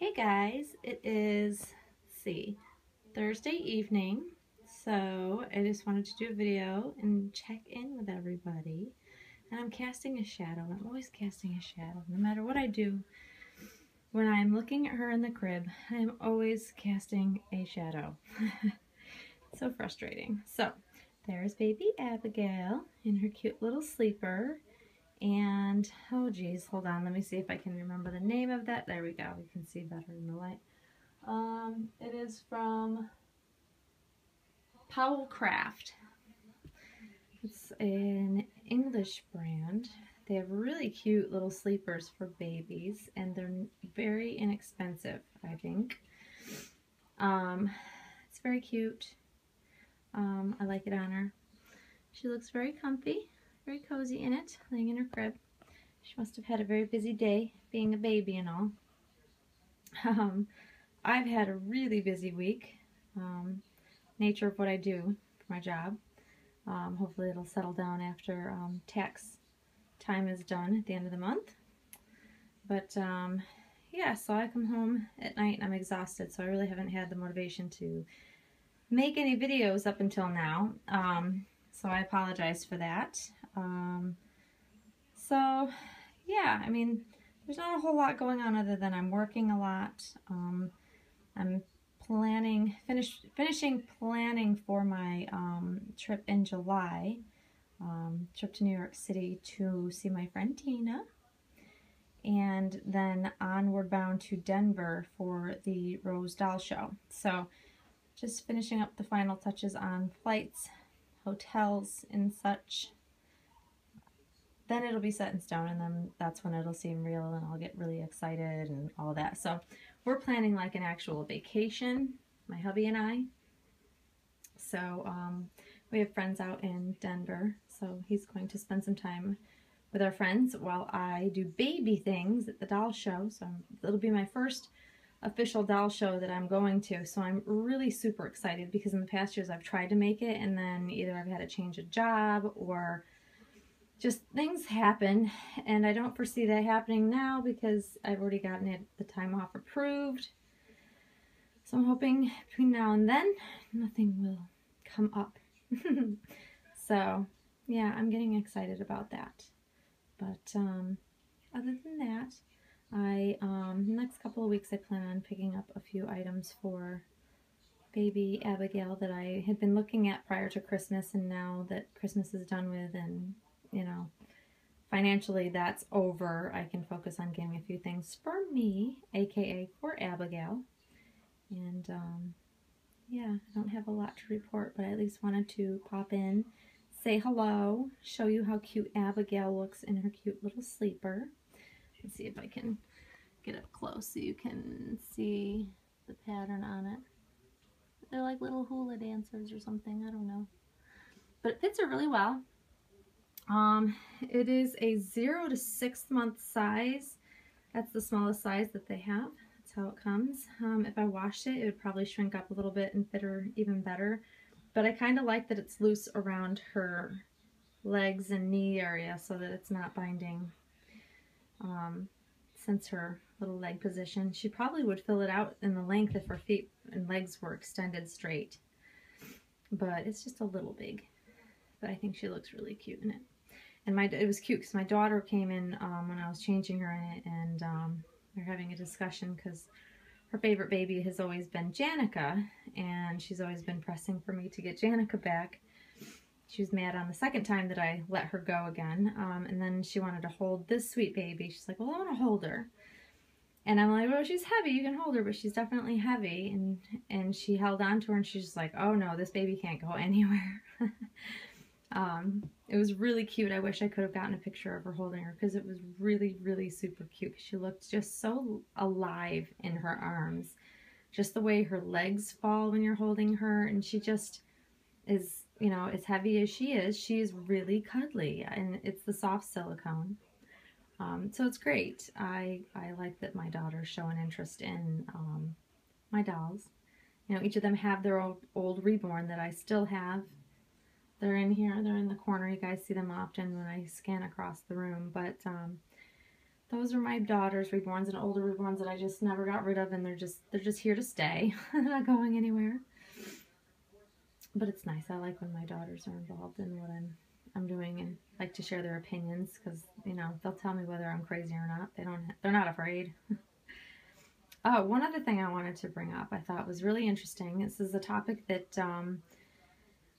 Hey guys, it is, let's see, Thursday evening, so I just wanted to do a video and check in with everybody. And I'm casting a shadow. I'm always casting a shadow. No matter what I do, when I'm looking at her in the crib, I'm always casting a shadow. So frustrating. So, there's baby Abigail in her cute little sleeper. And, oh geez, hold on, let me see if I can remember the name of that. There we go, we can see better in the light. It is from Powell Craft. It's an English brand. They have really cute little sleepers for babies, and they're very inexpensive, I think. It's very cute. I like it on her. She looks very comfy, very cozy in it, laying in her crib. She must have had a very busy day, being a baby and all. I've had a really busy week. Nature of what I do for my job. Hopefully it'll settle down after tax time is done at the end of the month. But yeah, so I come home at night and I'm exhausted, so I really haven't had the motivation to make any videos up until now. So I apologize for that. So yeah, I mean, there's not a whole lot going on other than I'm working a lot. I'm finishing planning for my trip in July, trip to New York City to see my friend Tina, and then onward bound to Denver for the Rose Doll Show. So just finishing up the final touches on flights, hotels, and such. Then it'll be set in stone, and then that's when it'll seem real and I'll get really excited and all that. So we're planning like an actual vacation, my hubby and I. So we have friends out in Denver, so he's going to spend some time with our friends while I do baby things at the doll show. So it'll be my first official doll show that I'm going to, so I'm really super excited because in the past years I've tried to make it and then either I've had to change a job or just things happen, and I don't foresee that happening now because I've already gotten it, the time off approved. So I'm hoping between now and then nothing will come up. So yeah, I'm getting excited about that. But other than that, the next couple of weeks I plan on picking up a few items for baby Abigail that I had been looking at prior to Christmas, and now that Christmas is done with and you know, financially that's over, I can focus on getting a few things for me, aka for Abigail. And yeah, I don't have a lot to report, but I at least wanted to pop in, say hello, show you how cute Abigail looks in her cute little sleeper. Let's see if I can get up close so you can see the pattern on it. They're like little hula dancers or something, I don't know. But it fits her really well. It is a 0 to 6 month size. That's the smallest size that they have. That's how it comes. If I washed it, it would probably shrink up a little bit and fit her even better. But I kind of like that it's loose around her legs and knee area so that it's not binding. Since her little leg position, she probably would fill it out in the length if her feet and legs were extended straight. But it's just a little big. But I think she looks really cute in it. And it was cute because my daughter came in when I was changing her in it, and we were having a discussion because her favorite baby has always been Janica, and she's always been pressing for me to get Janica back. She was mad on the second time that I let her go again, and then she wanted to hold this sweet baby. She's like, well, I want to hold her. And I'm like, well, she's heavy, you can hold her, but she's definitely heavy. And she held on to her, and she's just like, oh no, this baby can't go anywhere. It was really cute. I wish I could have gotten a picture of her holding her because it was really, really super cute. She looked just so alive in her arms. Just the way her legs fall when you're holding her, and she just is, you know, as heavy as she is really cuddly, and it's the soft silicone. So it's great. I like that my daughters show an interest in my dolls. You know, each of them have their old reborn that I still have. They're in here, they're in the corner. You guys see them often when I scan across the room, but those are my daughter's reborns and older reborns that I just never got rid of, and they're just here to stay. They're not going anywhere. But it's nice. I like when my daughters are involved in what I'm doing and like to share their opinions, because, you know, they'll tell me whether I'm crazy or not. They're not afraid. Oh, one other thing I wanted to bring up I thought was really interesting. This is a topic that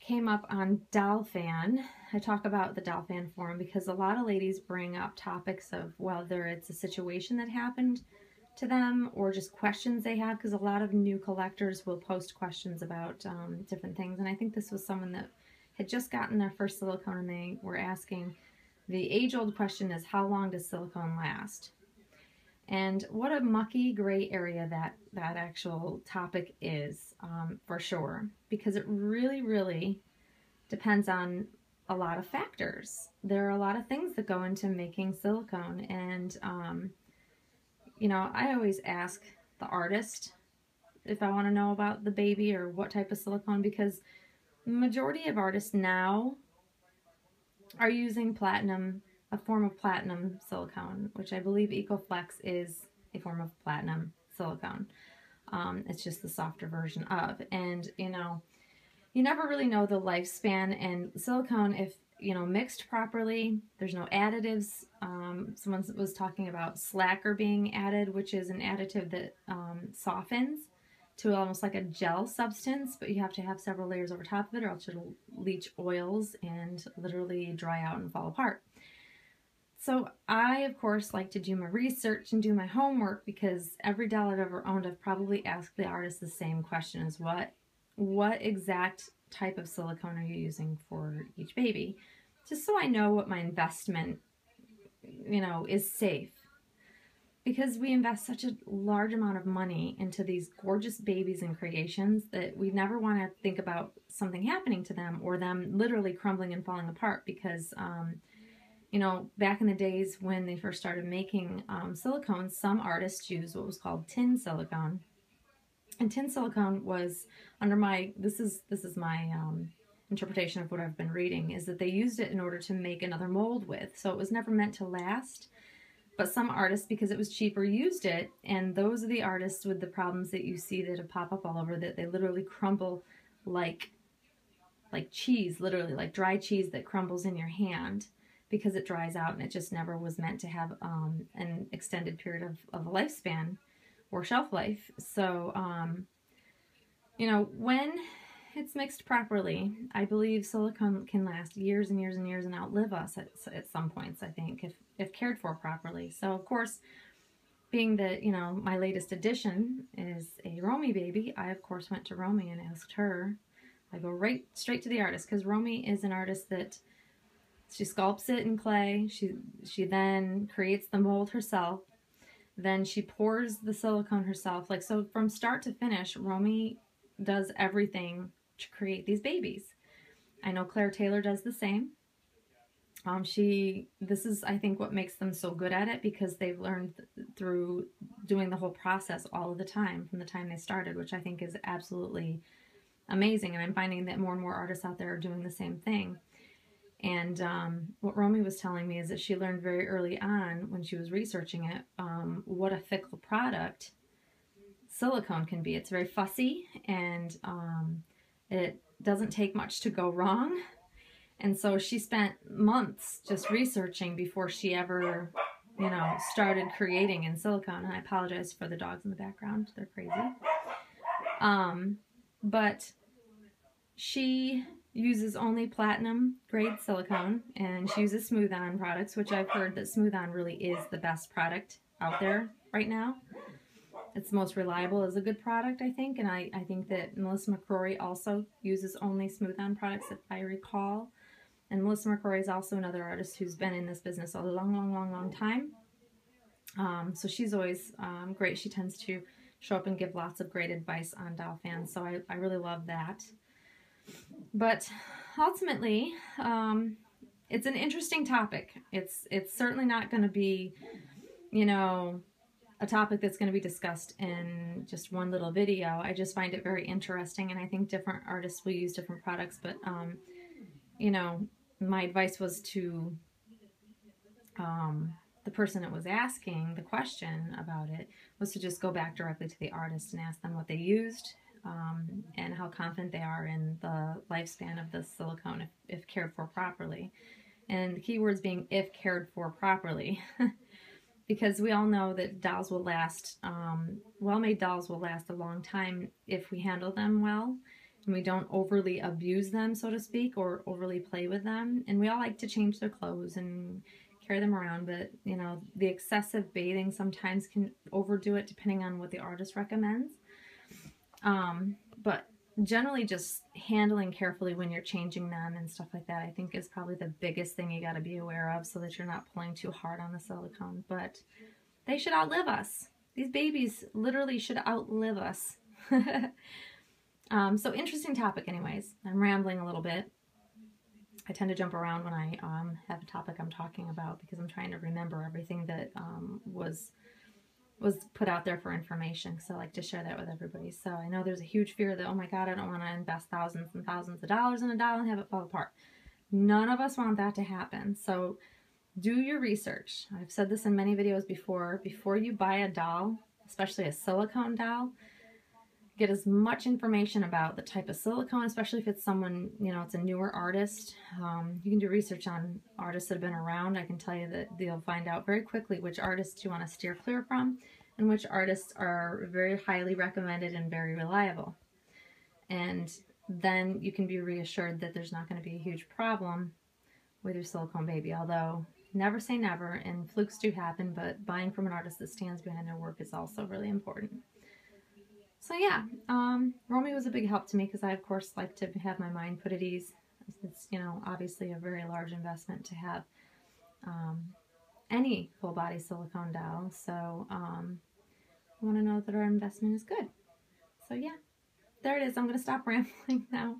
came up on Dollfan. I talk about the Dollfan forum because a lot of ladies bring up topics of whether it's a situation that happened to them or just questions they have, because a lot of new collectors will post questions about different things. And I think this was someone that had just gotten their first silicone, and they were asking, the age-old question is, how long does silicone last? And what a mucky gray area that actual topic is, for sure, because it really, really depends on a lot of factors. There are a lot of things that go into making silicone, and you know, I always ask the artist if I want to know about the baby or what type of silicone, because the majority of artists now are using platinum, a form of platinum silicone, which I believe EcoFlex is a form of platinum silicone. It's just the softer version of. And, you know, you never really know the lifespan. And silicone, if, you know, mixed properly, there's no additives. Someone was talking about slacker being added, which is an additive that softens to almost like a gel substance, but you have to have several layers over top of it, or else it'll leach oils and literally dry out and fall apart. So I, of course, like to do my research and do my homework, because every doll I've ever owned, I've probably asked the artist the same question: is what exact type of silicone are you using for each baby? Just so I know what my investment, you know, is safe. Because we invest such a large amount of money into these gorgeous babies and creations that we never want to think about something happening to them or them literally crumbling and falling apart. Because, you know, back in the days when they first started making silicone, some artists used what was called tin silicone. And tin silicone was, under my, this is my interpretation of what I've been reading, is that they used it in order to make another mold with. So it was never meant to last. But some artists, because it was cheaper, used it, and those are the artists with the problems that you see that pop up all over, that they literally crumble like cheese, literally like dry cheese that crumbles in your hand because it dries out, and it just never was meant to have an extended period of a lifespan or shelf life. So, you know, when it's mixed properly, I believe silicone can last years and years and years and outlive us at some points, I think, if cared for properly. So, of course, being that, you know, my latest addition is a Romy baby, I, of course, went to Romy and asked her. I go right straight to the artist, because Romy is an artist that she sculpts it in clay. She then creates the mold herself. Then she pours the silicone herself. Like, so from start to finish, Romy does everything to create these babies. I know Claire Taylor does the same. This is, I think, what makes them so good at it, because they've learned through doing the whole process all of the time, from the time they started, which I think is absolutely amazing. And I'm finding that more and more artists out there are doing the same thing. And what Romy was telling me is that she learned very early on, when she was researching it, what a fickle product silicone can be. It's very fussy, and it doesn't take much to go wrong. And so she spent months just researching before she ever, you know, started creating in silicone. And I apologize for the dogs in the background. They're crazy. But she uses only platinum grade silicone, and she uses smooth-on products, which I've heard that smooth-on really is the best product out there right now. It's the most reliable, is a good product, I think. And I think that Melissa McCrory also uses only smooth-on products, if I recall. And Melissa McCrory is also another artist who's been in this business a long time. So she's always great. She tends to show up and give lots of great advice on Dollfan. So I really love that. But ultimately, it's an interesting topic. It's certainly not going to be, you know, a topic that's going to be discussed in just one little video. I just find it very interesting, and I think different artists will use different products. But, you know, my advice was to the person that was asking the question about it was to just go back directly to the artist and ask them what they used, and how confident they are in the lifespan of the silicone if cared for properly. And the key words being if cared for properly. Because we all know that dolls will last, well-made dolls will last a long time if we handle them well and we don't overly abuse them, so to speak, or overly play with them. And we all like to change their clothes and carry them around, but you know, the excessive bathing sometimes can overdo it depending on what the artist recommends. But generally just handling carefully when you're changing them and stuff like that, I think is probably the biggest thing you got to be aware of, so that you're not pulling too hard on the silicone. But they should outlive us. These babies literally should outlive us. So interesting topic anyways. I'm rambling a little bit. I tend to jump around when I have a topic I'm talking about, because I'm trying to remember everything that was put out there for information, so I like to share that with everybody. So I know there's a huge fear that, oh my God, I don't want to invest thousands and thousands of dollars in a doll and have it fall apart. None of us want that to happen. So do your research. I've said this in many videos before. Before you buy a doll, especially a silicone doll, get as much information about the type of silicone, especially if it's someone, you know, it's a newer artist. You can do research on artists that have been around. I can tell you that you'll find out very quickly which artists you want to steer clear from and which artists are very highly recommended and very reliable. And then you can be reassured that there's not going to be a huge problem with your silicone baby. Although, never say never, and flukes do happen, but buying from an artist that stands behind their work is also really important. So yeah, Romy was a big help to me, because I, of course, like to have my mind put at ease. It's, you know, obviously a very large investment to have any full-body silicone doll. So I want to know that our investment is good. So yeah, there it is. I'm going to stop rambling now.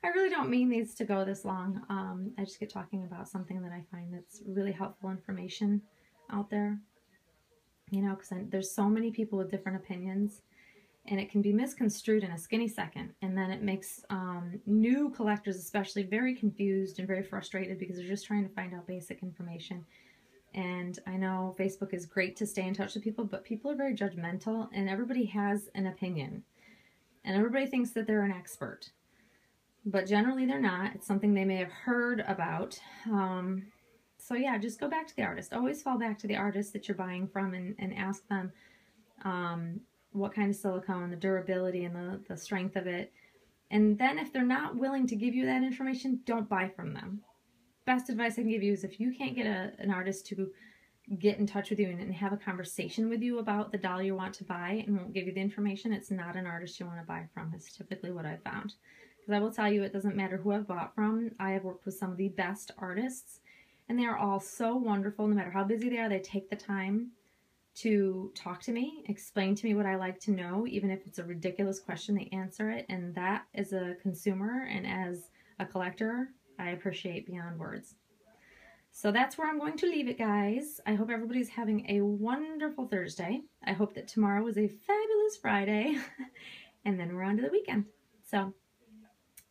I really don't mean these to go this long. I just get talking about something that I find that's really helpful information out there. You know, because there's so many people with different opinions. And it can be misconstrued in a skinny second. And then it makes new collectors especially very confused and very frustrated, because they're just trying to find out basic information. And I know Facebook is great to stay in touch with people, but people are very judgmental, and everybody has an opinion. And everybody thinks that they're an expert. But generally they're not. It's something they may have heard about. So yeah, just go back to the artist. Always fall back to the artist that you're buying from, and ask them what kind of silicone, the durability, and the strength of it. And then if they're not willing to give you that information, don't buy from them. Best advice I can give you is, if you can't get an artist to get in touch with you and have a conversation with you about the doll you want to buy and won't give you the information, it's not an artist you want to buy from. Is typically what I've found. Because I will tell you, it doesn't matter who I've bought from. I have worked with some of the best artists, and they are all so wonderful. No matter how busy they are, they take the time to talk to me, explain to me what I like to know. Even if it's a ridiculous question, they answer it. And that, as a consumer and as a collector, I appreciate beyond words. So that's where I'm going to leave it, guys. I hope everybody's having a wonderful Thursday. I hope that tomorrow is a fabulous Friday. And then we're on to the weekend. So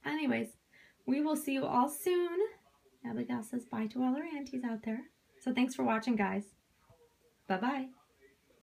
anyways, we will see you all soon. Abigail says bye to all her aunties out there. So thanks for watching, guys. Bye-bye.